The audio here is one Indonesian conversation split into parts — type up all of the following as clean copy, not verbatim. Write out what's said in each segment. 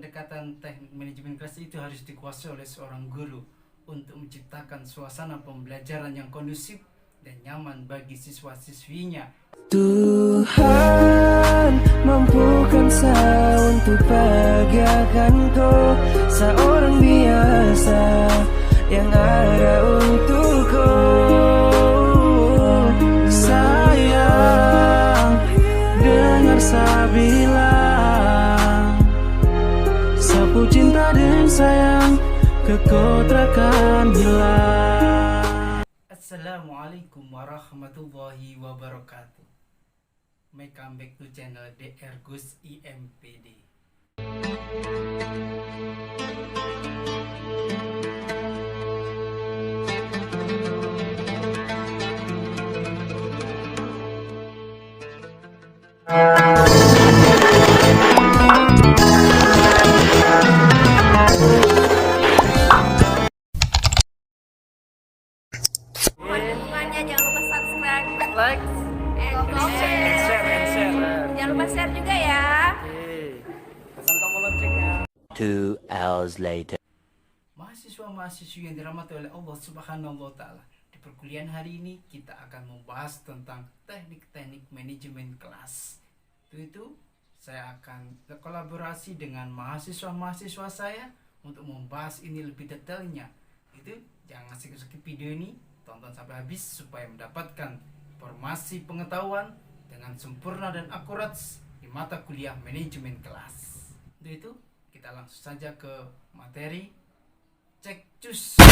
pendekatan teknik manajemen kelas itu harus dikuasai oleh seorang guru untuk menciptakan suasana pembelajaran yang kondusif dan nyaman bagi siswa-siswinya. Tuhan mampukan saya untuk bahagiakanku, seorang biasa yang ada untukku. Sayang, dengar saya bilang, sapu cinta dan sayang kekau takkan hilang. Assalamualaikum warahmatullahi wabarakatuh. Welcome back to channel DR Gus IMPD. Jangan lupa subscribe, Like, and comment. Jangan lupa share juga ya. pesan tombol loncengnya. 2 hours later. Mahasiswa-mahasiswi yang dirahmati oleh Allah Subhanahu wa Ta'ala, di perkuliahan hari ini kita akan membahas tentang teknik-teknik manajemen kelas. Itu saya akan berkolaborasi dengan mahasiswa-mahasiswa saya untuk membahas ini lebih detailnya. Itu jangan skip video ini, tonton sampai habis supaya mendapatkan informasi pengetahuan dengan sempurna dan akurat di mata kuliah manajemen kelas. Untuk itu kita langsung saja ke materi. Cek cus.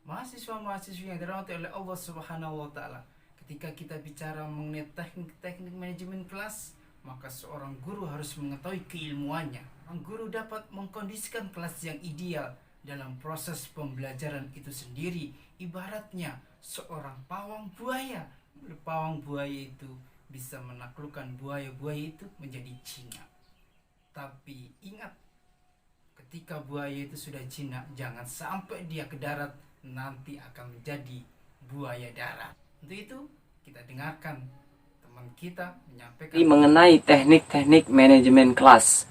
Mahasiswa-mahasiswi yang dirahmati oleh Allah Subhanahu wa Ta'ala, ketika kita bicara mengenai teknik-teknik manajemen kelas, maka seorang guru harus mengetahui keilmuannya. Guru dapat mengkondisikan kelas yang ideal dalam proses pembelajaran itu sendiri. Ibaratnya seorang pawang buaya. Pawang buaya itu bisa menaklukkan buaya-buaya itu menjadi jinak. Tapi ingat, ketika buaya itu sudah jinak, jangan sampai dia ke darat, nanti akan menjadi buaya darat. Untuk itu kita dengarkan teman kita menyampaikan mengenai teknik-teknik manajemen kelas.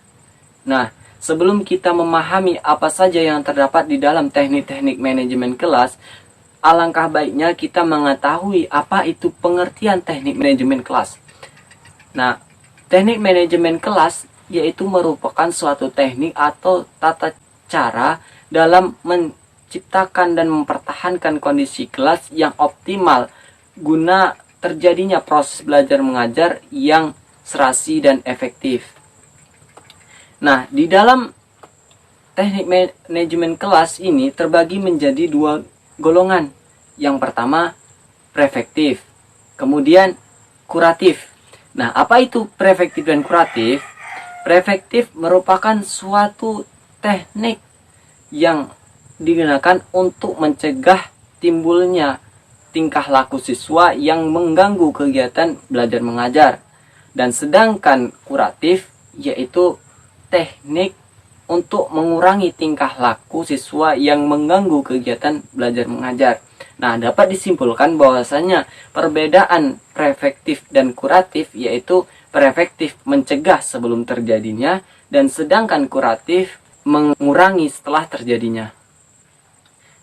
Nah, sebelum kita memahami apa saja yang terdapat di dalam teknik-teknik manajemen kelas, alangkah baiknya kita mengetahui apa itu pengertian teknik manajemen kelas. Nah, teknik manajemen kelas yaitu merupakan suatu teknik atau tata cara dalam menciptakan dan mempertahankan kondisi kelas yang optimal guna terjadinya proses belajar mengajar yang serasi dan efektif. Nah, di dalam teknik manajemen kelas ini terbagi menjadi dua golongan. Yang pertama, prefektif, kemudian kuratif. Nah, apa itu prefektif dan kuratif? Prefektif merupakan suatu teknik yang digunakan untuk mencegah timbulnya tingkah laku siswa yang mengganggu kegiatan belajar mengajar. Dan sedangkan kuratif yaitu teknik untuk mengurangi tingkah laku siswa yang mengganggu kegiatan belajar mengajar. Nah, dapat disimpulkan bahwasanya perbedaan prefektif dan kuratif yaitu prefektif mencegah sebelum terjadinya dan sedangkan kuratif mengurangi setelah terjadinya.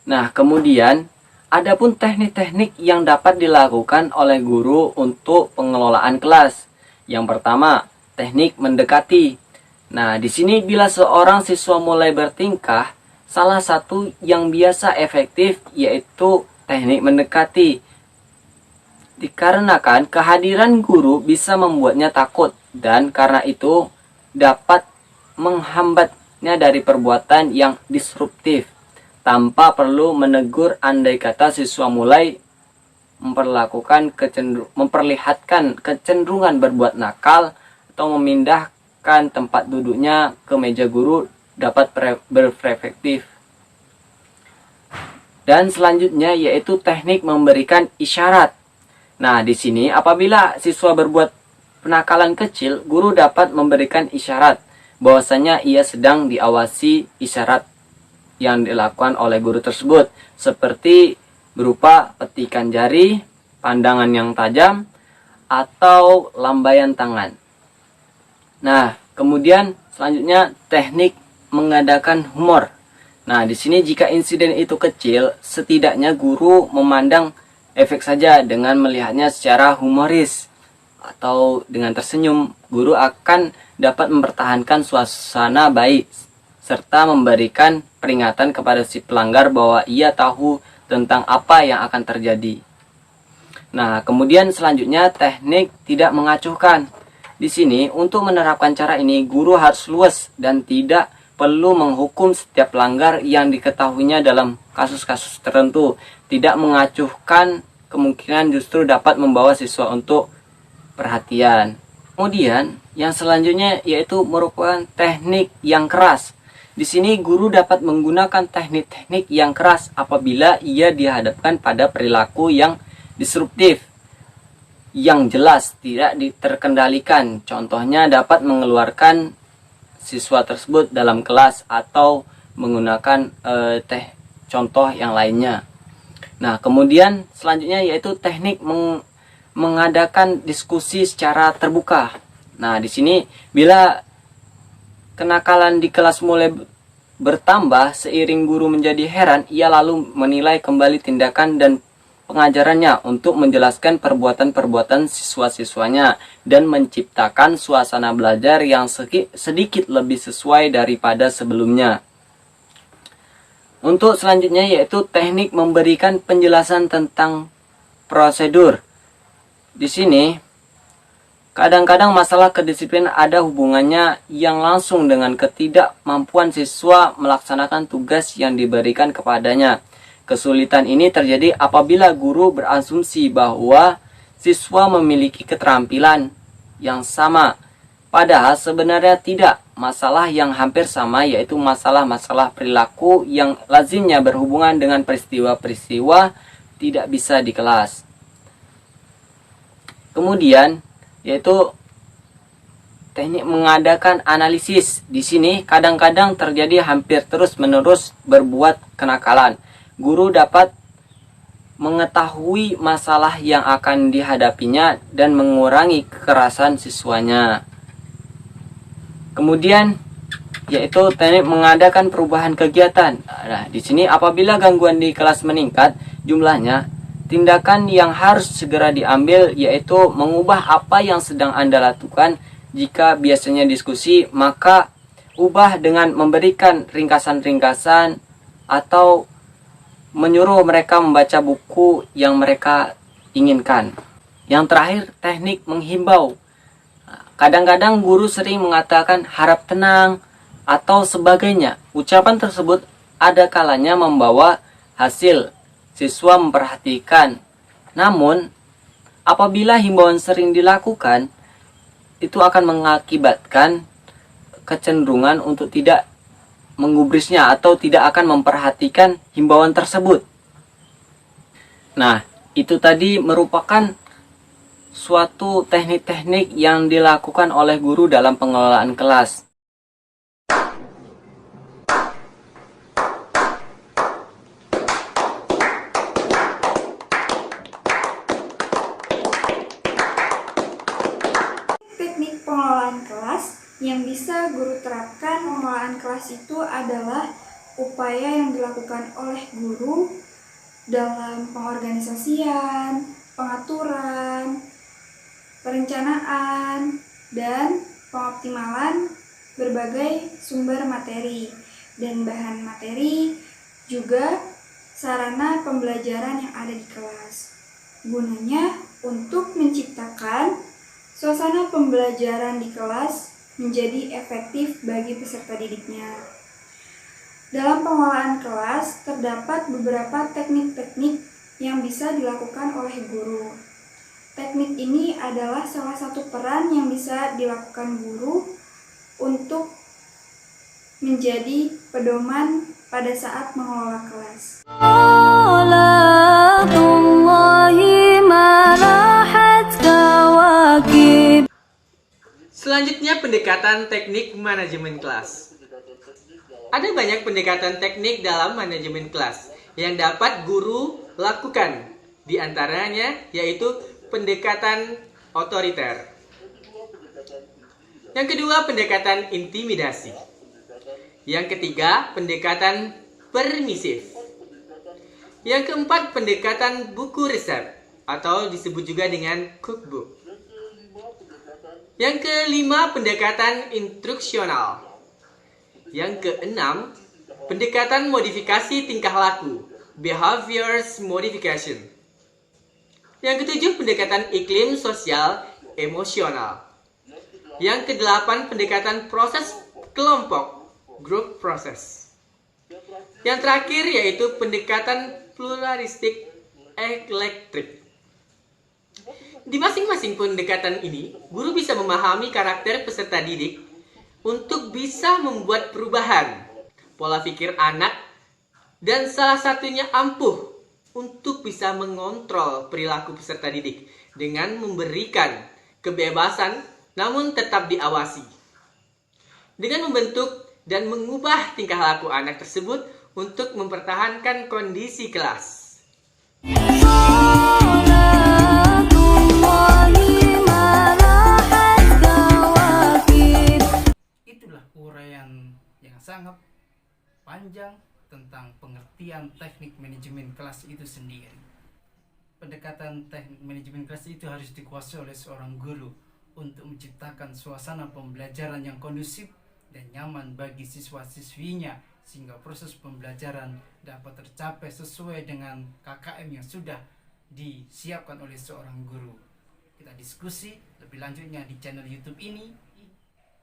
Nah, kemudian adapun teknik-teknik yang dapat dilakukan oleh guru untuk pengelolaan kelas. Yang pertama, teknik mendekati. Nah, di sini bila seorang siswa mulai bertingkah, salah satu yang biasa efektif yaitu teknik mendekati. Dikarenakan kehadiran guru bisa membuatnya takut dan karena itu dapat menghambatnya dari perbuatan yang disruptif tanpa perlu menegur andai kata siswa mulai memperlihatkan kecenderungan berbuat nakal atau mengarahkan tempat duduknya ke meja guru dapat berefektif. Dan selanjutnya yaitu teknik memberikan isyarat. Nah, di sini apabila siswa berbuat penakalan kecil, guru dapat memberikan isyarat bahwasanya ia sedang diawasi. Isyarat yang dilakukan oleh guru tersebut seperti berupa petikan jari, pandangan yang tajam, atau lambaian tangan. Nah, kemudian selanjutnya teknik mengadakan humor. Nah, di sini jika insiden itu kecil, setidaknya guru memandang efek saja dengan melihatnya secara humoris atau dengan tersenyum. Guru akan dapat mempertahankan suasana baik serta memberikan peringatan kepada si pelanggar bahwa ia tahu tentang apa yang akan terjadi. Nah, kemudian selanjutnya teknik tidak mengacuhkan. Di sini untuk menerapkan cara ini guru harus luas dan tidak perlu menghukum setiap pelanggar yang diketahuinya dalam kasus-kasus tertentu. Tidak mengacuhkan kemungkinan justru dapat membawa siswa untuk perhatian. Kemudian yang selanjutnya yaitu merupakan teknik yang keras. Di sini guru dapat menggunakan teknik-teknik yang keras apabila ia dihadapkan pada perilaku yang disruptif, yang jelas tidak terkendalikan. Contohnya dapat mengeluarkan siswa tersebut dalam kelas atau menggunakan contoh yang lainnya. Nah, kemudian selanjutnya yaitu teknik mengadakan diskusi secara terbuka. Nah, di sini bila kenakalan di kelas mulai bertambah seiring guru menjadi heran, ia lalu menilai kembali tindakan dan pengajarannya untuk menjelaskan perbuatan-perbuatan siswa-siswanya dan menciptakan suasana belajar yang sedikit lebih sesuai daripada sebelumnya. Untuk selanjutnya yaitu teknik memberikan penjelasan tentang prosedur. Di sini kadang-kadang masalah kedisiplinan ada hubungannya yang langsung dengan ketidakmampuan siswa melaksanakan tugas yang diberikan kepadanya. Kesulitan ini terjadi apabila guru berasumsi bahwa siswa memiliki keterampilan yang sama. Padahal sebenarnya tidak. Masalah yang hampir sama yaitu masalah-masalah perilaku yang lazimnya berhubungan dengan peristiwa-peristiwa tidak bisa di kelas. Kemudian yaitu teknik mengadakan analisis. Di sini kadang-kadang terjadi hampir terus-menerus berbuat kenakalan. Guru dapat mengetahui masalah yang akan dihadapinya dan mengurangi kekerasan siswanya. Kemudian yaitu teknik mengadakan perubahan kegiatan. Nah, di sini apabila gangguan di kelas meningkat jumlahnya, tindakan yang harus segera diambil yaitu mengubah apa yang sedang Anda lakukan. Jika biasanya diskusi, maka ubah dengan memberikan ringkasan-ringkasan atau menyuruh mereka membaca buku yang mereka inginkan. Yang terakhir, teknik menghimbau. Kadang-kadang guru sering mengatakan harap tenang atau sebagainya. Ucapan tersebut ada kalanya membawa hasil. Siswa memperhatikan. Namun, apabila himbauan sering dilakukan, itu akan mengakibatkan kecenderungan untuk tidak menggubrisnya atau tidak akan memperhatikan himbauan tersebut. Nah, itu tadi merupakan suatu teknik-teknik yang dilakukan oleh guru dalam pengelolaan kelas. Teknik pengelolaan kelas yang bisa guru terapkan. Pengelolaan kelas itu adalah upaya yang dilakukan oleh guru dalam pengorganisasian, pengaturan, perencanaan, dan pengoptimalan berbagai sumber materi dan bahan materi, juga sarana pembelajaran yang ada di kelas. Gunanya untuk menciptakan suasana pembelajaran di kelas menjadi efektif bagi peserta didiknya. Dalam pengelolaan kelas terdapat beberapa teknik-teknik yang bisa dilakukan oleh guru. Teknik ini adalah salah satu peran yang bisa dilakukan guru untuk menjadi pedoman pada saat mengelola kelas. Selanjutnya pendekatan teknik manajemen kelas. Ada banyak pendekatan teknik dalam manajemen kelas yang dapat guru lakukan. Di antaranya yaitu pendekatan otoriter. Yang kedua, pendekatan intimidasi. Yang ketiga, pendekatan permisif. Yang keempat, pendekatan buku resep atau disebut juga dengan cookbook. Yang kelima, pendekatan instruksional. Yang keenam, pendekatan modifikasi tingkah laku, behaviors modification. Yang ketujuh, pendekatan iklim sosial emosional. Yang kedelapan, pendekatan proses kelompok, group process. Yang terakhir yaitu pendekatan pluralistik eklektik. Di masing-masing pendekatan ini, guru bisa memahami karakter peserta didik untuk bisa membuat perubahan pola pikir anak dan salah satunya ampuh untuk bisa mengontrol perilaku peserta didik dengan memberikan kebebasan namun tetap diawasi. Dengan membentuk dan mengubah tingkah laku anak tersebut untuk mempertahankan kondisi kelas. Itulah uraian yang sangat panjang tentang pengertian teknik manajemen kelas itu sendiri. Pendekatan teknik manajemen kelas itu harus dikuasai oleh seorang guru untuk menciptakan suasana pembelajaran yang kondusif dan nyaman bagi siswa-siswinya sehingga proses pembelajaran dapat tercapai sesuai dengan KKM yang sudah disiapkan oleh seorang guru. Kita diskusi lebih lanjutnya di channel YouTube ini.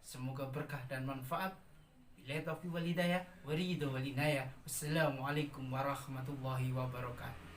Semoga berkah dan manfaat. Billahi taufiq wal hidayah, wa ridho wal inayah. Wassalamualaikum warahmatullahi wabarakatuh.